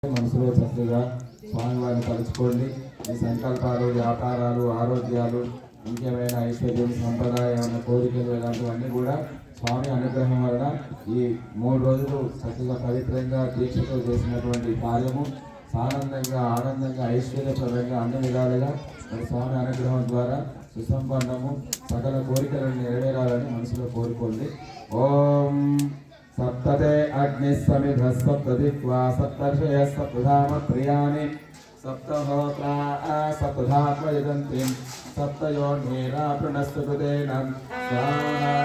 మనసులో చక్కగా స్వామివారిని తలుచుకోండి. మీ సంకల్పాలు, వ్యాపారాలు, ఆరోగ్యాలు, ఇంకేమైనా ఐశ్వర్యం, సంప్రదాయమైన కోరికలు ఇలాంటివన్నీ కూడా స్వామి అనుగ్రహం వలన ఈ 3 రోజులు చక్కగా పవిత్రంగా దీక్షతో చేసినటువంటి కార్యము ఆనందంగా ఐశ్వర్యప్రదంగా అన్ని విధాలుగా మరి స్వామి అనుగ్రహం ద్వారా సుసంపన్నము, సకల కోరికలను నెరవేరాలని మనసులో కోరుకోండి. ఓం సప్తతే అగ్ని సమిధ సప్తదిక్వా సప్తర్షయ సప్తధామ ప్రియాని సప్తహోత్రా సప్తధాత్మయజంతి సప్తయోర్మేరా ప్రణస్తృతేన స్వాహా.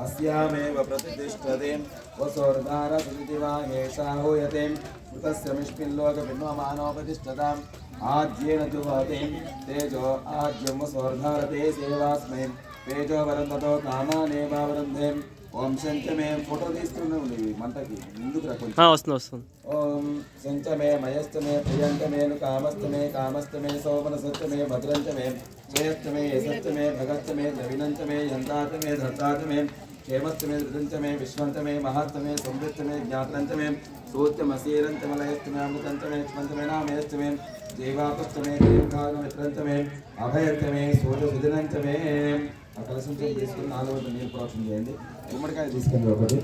अस्यामेव प्रतिष्ठते वसोर्धारतिवा एषा हूयते स्मृतस्य मिष्मिल्लोकभिन्वमानोपतिष्ठताम् आज्येन जुहते तेजो आज्यं वसोर्धारते सेवास्मै तेजो वरन्दतो कामानेवावरुन्धे ओम शंचमे फोटो తీస్తున్నాను మంటకి ముందుకు రా కొంచెం వస్తుంది ఓం శంచమే మయస్తమే ప్రియంతమే కామస్తమే కామస్తమే సోమనసత్తమే భద్రంతమే జయస్తమే యశస్తమే భగస్తమే ద్రవినంతమే యంతాతమే ధర్తాతమే క్షేమస్తమే ధృతంతమే విశ్వంతమే మహాత్మే సంవృత్తమే జ్ఞాతంతమే సూత్యమసీరంతమలయస్తమే అమృతంతమే క్షమంతమే నామయస్తమే జీవాపస్తమే దీర్ఘాగమిత్రంతమే అభయంతమే సూర్యసుదినంతమే. ఆ కలసం తీసుకుని 4 నీళ్ళు ప్రోక్షణ చేయండి. గుమ్మడికాయ తీసుకెళ్ళి ఒకటి